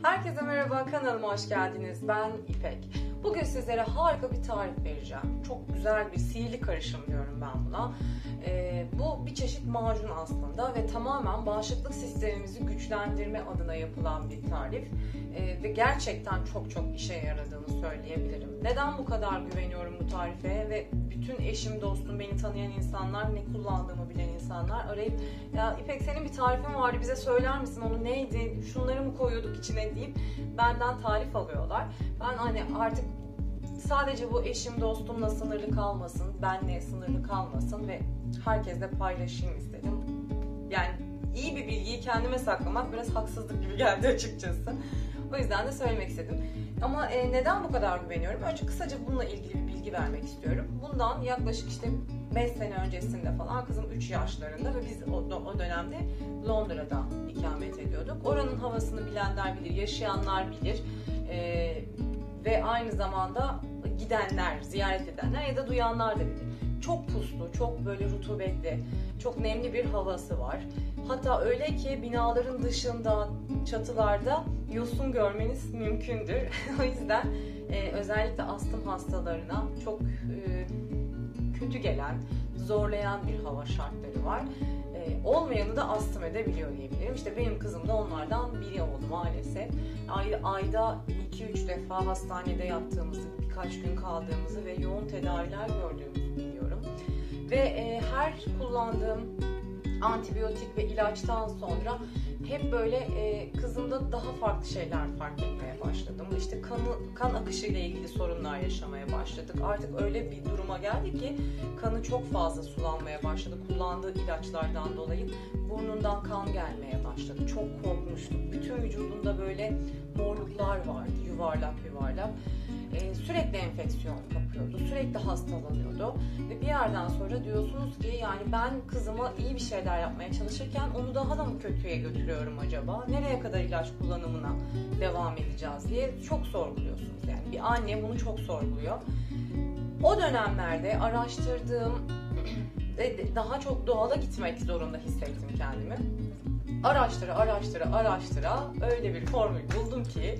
Herkese merhaba, kanalıma hoş geldiniz. Ben İpek. Bugün sizlere harika bir tarif vereceğim. Çok güzel bir sihirli karışım diyorum ben buna. Bu bir çeşit macun aslında ve tamamen bağışıklık sistemimizi güçlendirme adına yapılan bir tarif. Ve gerçekten çok işe yaradığını söyleyebilirim. Neden bu kadar güveniyorum bu tarife ve bütün eşim, dostum, beni tanıyan insanlar, ne kullandığımı bilen insanlar arayıp "Ya İpek, senin bir tarifin vardı, bize söyler misin, onu neydi, şunları mı koyuyorduk içine" deyip benden tarif alıyorlar. Ben hani artık sadece bu eşim, dostumla sınırlı kalmasın, benle sınırlı kalmasın ve herkesle paylaşayım istedim. Yani iyi bir bilgiyi kendime saklamak biraz haksızlık gibi geldi açıkçası. O yüzden de söylemek istedim. Ama neden bu kadar güveniyorum? Önce kısaca bununla ilgili bir bilgi vermek istiyorum. Bundan yaklaşık 5 sene öncesinde falan, kızım 3 yaşlarında ve biz o dönemde Londra'da ikamet ediyorduk. Oranın havasını bilenler bilir, yaşayanlar bilir. Ve aynı zamanda gidenler, ziyaret edenler ya da duyanlar da bilir. Çok puslu, çok böyle rutubetli, çok nemli bir havası var. Hatta öyle ki binaların dışında, çatılarda yosun görmeniz mümkündür. O yüzden özellikle astım hastalarına çok kötü gelen, zorlayan bir hava şartları var. Olmayanı da astım edebiliyor diyebilirim. İşte benim kızım da onlardan biri oldu maalesef. Ayda 2-3 defa hastanede yattığımızı, birkaç gün kaldığımızı ve yoğun tedaviler gördüğümüzü biliyorum. Ve her kullandığım antibiyotik ve ilaçtan sonra hep böyle kızımda daha farklı şeyler fark etmeye başladım. İşte kan akışı ile ilgili sorunlar yaşamaya başladık. Artık öyle bir duruma geldi ki kanı çok fazla sulanmaya başladı. Kullandığı ilaçlardan dolayı burnundan kan gelmeye başladı. Çok korkmuştuk. Bütün vücudunda böyle morluklar vardı, yuvarlak. Sürekli enfeksiyon kapıyordu, sürekli hastalanıyordu ve bir yerden sonra diyorsunuz ki yani ben kızıma iyi bir şeyler yapmaya çalışırken onu daha da mı kötüye götürüyorum acaba? Nereye kadar ilaç kullanımına devam edeceğiz diye çok sorguluyorsunuz. Yani bir anne bunu çok sorguluyor. O dönemlerde araştırdığım ve daha çok doğala gitmek zorunda hissettim kendimi. Araştıra öyle bir formül buldum ki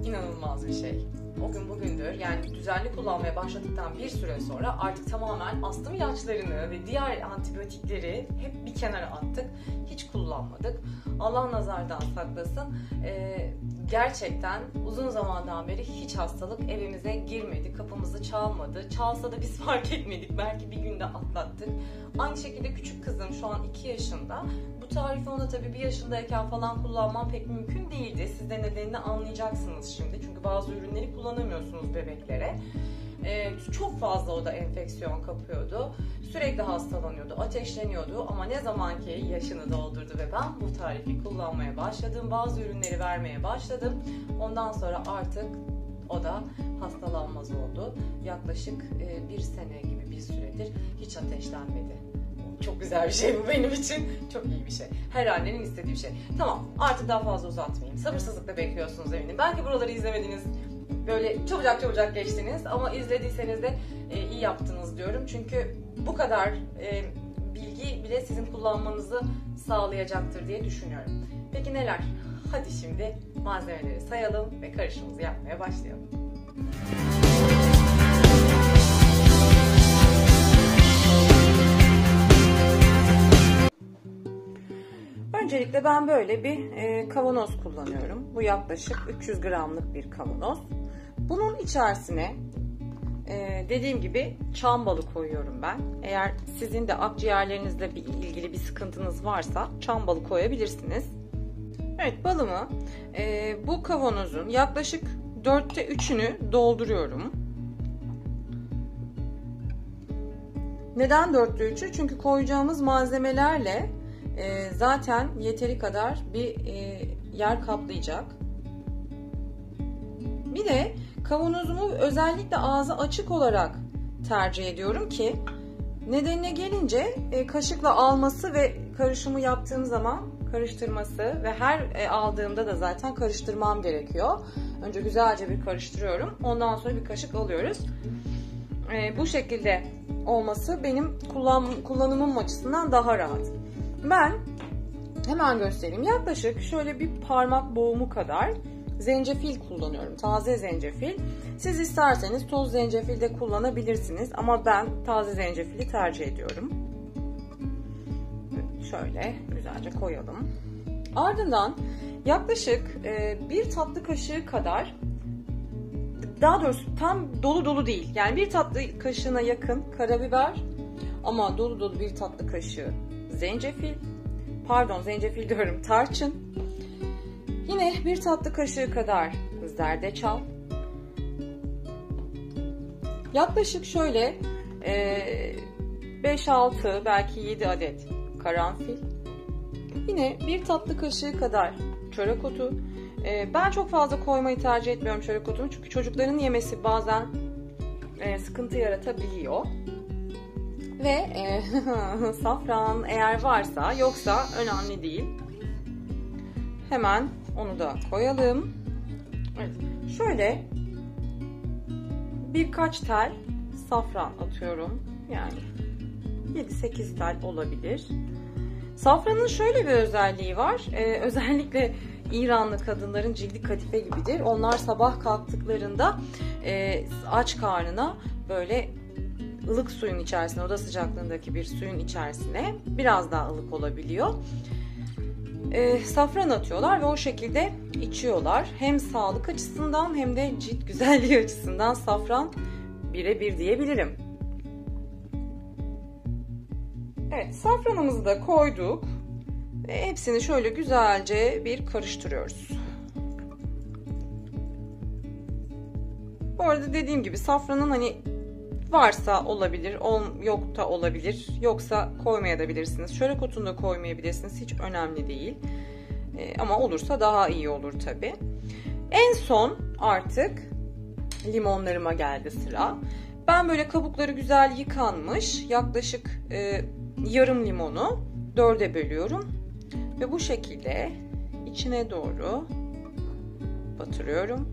inanılmaz bir şey. O gün bugündür, yani düzenli kullanmaya başladıktan bir süre sonra artık tamamen astım ilaçlarını ve diğer antibiyotikleri hep bir kenara attık. Hiç kullanmadık. Allah nazardan saklasın. Gerçekten uzun zamandan beri hiç hastalık evimize girmedi, kapımızı çalmadı. Çalsa da biz fark etmedik. Belki bir günde atlattık. Aynı şekilde küçük kızım şu an 2 yaşında. Bu tarifi ona tabii 1 yaşındayken falan kullanmam pek mümkün değildi. Siz de nedenini anlayacaksınız şimdi. Çünkü bazı ürünleri kullanamıyorsunuz bebeklere. Çok fazla o da enfeksiyon kapıyordu. Sürekli hastalanıyordu, ateşleniyordu ama ne zaman ki yaşını doldurdu ve ben bu tarifi kullanmaya başladım, bazı ürünleri vermeye başladım. Ondan sonra artık o da hastalanmaz oldu. Yaklaşık 1 sene gibi bir süredir hiç ateşlenmedi. Çok güzel bir şey bu benim için. Çok iyi bir şey. Her annenin istediği bir şey. Tamam, artık daha fazla uzatmayayım. Sabırsızlıkla bekliyorsunuz eminim. Belki buraları izlemediniz. Böyle çabucak geçtiniz ama izlediyseniz de iyi yaptınız diyorum. Çünkü bu kadar bilgi bile sizin kullanmanızı sağlayacaktır diye düşünüyorum. Peki neler? Hadi şimdi malzemeleri sayalım ve karışımımızı yapmaya başlayalım. Öncelikle ben böyle bir kavanoz kullanıyorum. Bu yaklaşık 300 gramlık bir kavanoz. Bunun içerisine dediğim gibi çam balı koyuyorum ben. Eğer sizin de akciğerlerinizle ilgili bir sıkıntınız varsa çam balı koyabilirsiniz. Evet, balımı bu kavanozun yaklaşık 4'te 3'ünü dolduruyorum. Neden 4'te 3'ü? Çünkü koyacağımız malzemelerle zaten yeteri kadar bir yer kaplayacak. Bir de kavanozumu özellikle ağzı açık olarak tercih ediyorum ki nedenine gelince kaşıkla alması ve karışımı yaptığım zaman karıştırması ve her aldığımda da zaten karıştırmam gerekiyor. Önce güzelce bir karıştırıyorum. Ondan sonra bir kaşık alıyoruz. Bu şekilde olması benim kullanımım açısından daha rahat. Ben Hemen göstereyim. Yaklaşık şöyle bir parmak boğumu kadar zencefil kullanıyorum. Taze zencefil. Siz isterseniz toz zencefil de kullanabilirsiniz. Ama ben taze zencefili tercih ediyorum. Şöyle güzelce koyalım. Ardından yaklaşık bir tatlı kaşığı kadar, daha doğrusu tam dolu dolu değil. Yani bir tatlı kaşığına yakın karabiber ama dolu dolu bir tatlı kaşığı zencefil. Pardon, zencefil diyorum, tarçın. Yine bir tatlı kaşığı kadar zerdeçal. Yaklaşık şöyle 5-6 belki 7 adet karanfil. Yine bir tatlı kaşığı kadar çörek otu. Ben çok fazla koymayı tercih etmiyorum çörek otunu. Çünkü çocukların yemesi bazen sıkıntı yaratabiliyor. Ve safran eğer varsa, yoksa önemli değil. Hemen onu da koyalım. Evet. Şöyle birkaç tel safran atıyorum. Yani 7-8 tel olabilir. Safranın şöyle bir özelliği var. Özellikle İranlı kadınların cildi kadife gibidir. Onlar sabah kalktıklarında aç karnına böyle ılık suyun içerisine, oda sıcaklığındaki bir suyun içerisine, biraz daha ılık olabiliyor, safran atıyorlar ve o şekilde içiyorlar. Hem sağlık açısından hem de cilt güzelliği açısından safran birebir diyebilirim. Evet, safranımızı da koyduk ve hepsini şöyle güzelce bir karıştırıyoruz. Bu arada dediğim gibi safranın hani varsa olabilir, yok da olabilir, yoksa koymayabilirsiniz. Çörek otunu da koymayabilirsiniz, hiç önemli değil. Ama olursa daha iyi olur tabii. En son artık limonlarıma geldi sıra. Ben böyle kabukları güzel yıkanmış yaklaşık yarım limonu 4'e bölüyorum ve bu şekilde içine doğru batırıyorum.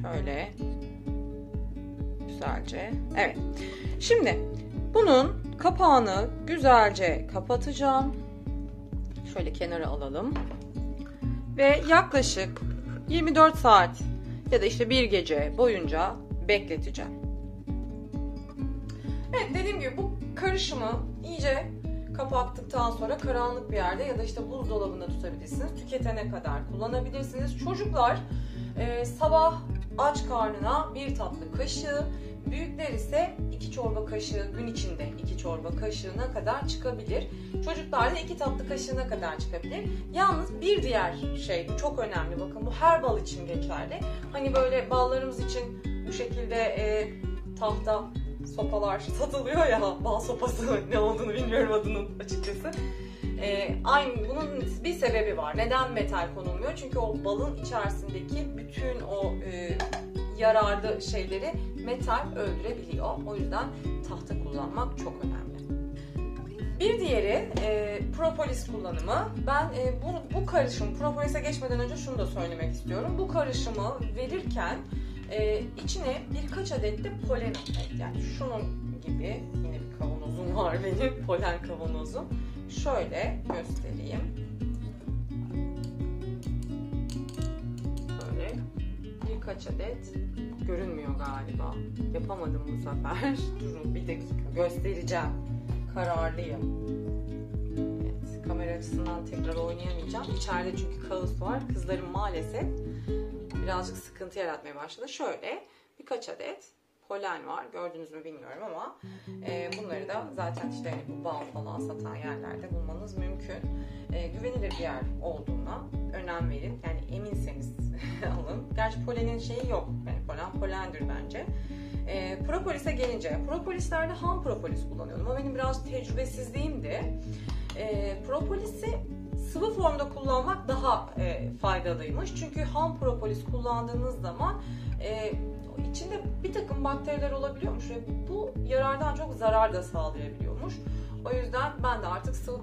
Şöyle güzelce. Evet. Şimdi bunun kapağını güzelce kapatacağım. Şöyle kenara alalım. Ve yaklaşık 24 saat ya da işte bir gece boyunca bekleteceğim. Evet, dediğim gibi bu karışımı iyice kapattıktan sonra karanlık bir yerde ya da işte buzdolabında tutabilirsiniz. Tüketene kadar kullanabilirsiniz. Çocuklar sabah aç karnına bir tatlı kaşığı, büyükler ise 2 çorba kaşığı, gün içinde 2 çorba kaşığına kadar çıkabilir. Çocuklar da 2 tatlı kaşığına kadar çıkabilir. Yalnız bir diğer şey, bu çok önemli, bakın bu her bal için geçerli. Hani böyle ballarımız için bu şekilde tahta sopalar satılıyor ya, bal sopası, ne olduğunu bilmiyorum adının açıkçası. Aynı bunun bir sebebi var. Neden metal konulmuyor? Çünkü o balın içerisindeki bütün o yararlı şeyleri metal öldürebiliyor. O yüzden tahta kullanmak çok önemli. Bir diğeri propolis kullanımı. Ben bu karışım, propolise geçmeden önce şunu da söylemek istiyorum. Bu karışımı verirken içine birkaç adet de polen atmak. Yani şunun gibi yine bir kavanozum var benim, polen kavanozum. Şöyle göstereyim. Böyle birkaç adet, görünmüyor galiba. Yapamadım bu sefer. Durun bir dakika, göstereceğim. Kararlıyım. Evet, kamera açısından tekrar oynayamayacağım. İçeride çünkü kaos var. Kızlarım maalesef birazcık sıkıntı yaratmaya başladı. Şöyle birkaç adet polen var. Gördünüz mü bilmiyorum ama bunları da zaten işte hani bu bal falan satan yerlerde bulmanız mümkün. Güvenilir bir yer olduğuna önem verin. Yani eminseniz alın. Gerçi polenin şeyi yok. Yani polen polendir bence. Propolis'e gelince, propolislerde ham propolis kullanıyordum. O benim biraz tecrübesizliğimdi. Propolis'i sıvı formda kullanmak daha faydalıymış. Çünkü ham propolis kullandığınız zaman içinde bir takım bakteriler olabiliyormuş ve bu yarardan çok zarar da sağlayabiliyormuş. O yüzden ben de artık sıvı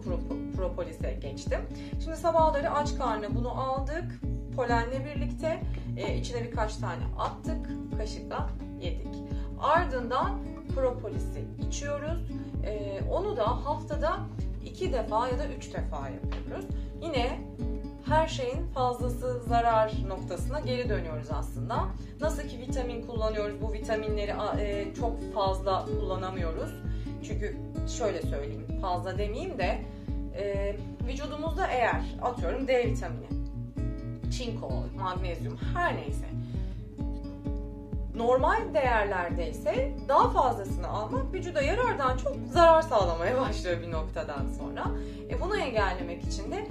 propolis'e geçtim. Şimdi sabahları aç karnına bunu aldık. polenle birlikte içine birkaç tane attık, kaşıkla yedik. Ardından propolisi içiyoruz. Onu da haftada 2 defa ya da 3 defa yapıyoruz. Yine her şeyin fazlası zarar noktasına geri dönüyoruz aslında. Nasıl ki vitamin kullanıyoruz, bu vitaminleri çok fazla kullanamıyoruz. Çünkü şöyle söyleyeyim, fazla demeyeyim de vücudumuzda eğer atıyorum D vitamini, çinko, magnezyum her neyse normal değerlerdeyse daha fazlasını almak vücuda yarardan çok zarar sağlamaya başlıyor bir noktadan sonra. Bunu engellemek için de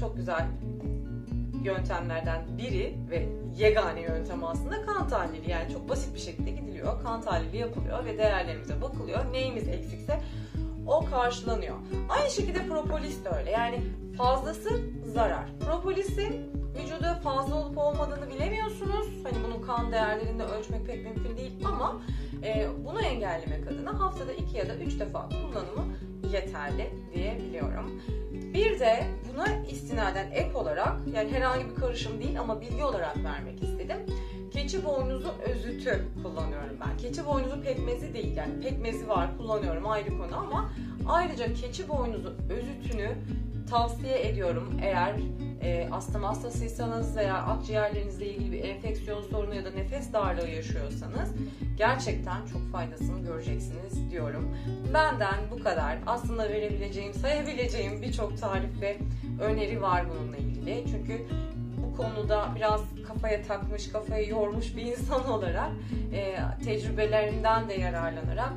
çok güzel yöntemlerden biri ve yegane yöntem aslında kan tahlili. Yani çok basit bir şekilde gidiliyor, kan tahlili yapılıyor ve değerlerimize bakılıyor. Neyimiz eksikse o karşılanıyor. Aynı şekilde propolis de öyle. Yani fazlası zarar. Propolisin vücuda fazla olup olmadığını bilemiyorsunuz. Hani bunun kan değerlerinde ölçmek pek mümkün değil ama bunu engellemek adına haftada 2 ya da 3 defa kullanımı yeterli diyebiliyorum. Bir de buna istinaden ek olarak, yani herhangi bir karışım değil ama bilgi olarak vermek istedim. Keçi boynuzu özütü kullanıyorum ben. Keçi boynuzu pekmezi değil, yani pekmezi var kullanıyorum ayrı konu ama ayrıca keçi boynuzu özütünü tavsiye ediyorum. Eğer astım hastasıysanız veya akciğerlerinizle ilgili bir enfeksiyon sorunu ya da nefes darlığı yaşıyorsanız gerçekten çok faydasını göreceksiniz diyorum. Benden bu kadar. Aslında verebileceğim, sayabileceğim birçok tarif ve öneri var bununla ilgili. Çünkü bu konuda biraz kafaya takmış, kafayı yormuş bir insan olarak tecrübelerimden de yararlanarak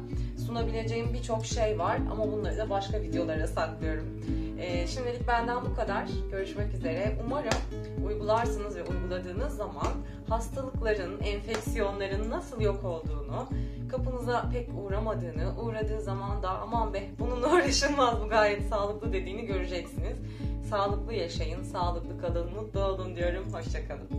sunabileceğim birçok şey var ama bunları da başka videolara saklıyorum. Şimdilik benden bu kadar. Görüşmek üzere. Umarım uygularsınız ve uyguladığınız zaman hastalıkların, enfeksiyonların nasıl yok olduğunu, kapınıza pek uğramadığını, uğradığı zaman da aman be bununla uğraşılmaz, bu gayet sağlıklı dediğini göreceksiniz. Sağlıklı yaşayın, sağlıklı kalın, mutlu olun diyorum. Hoşça kalın.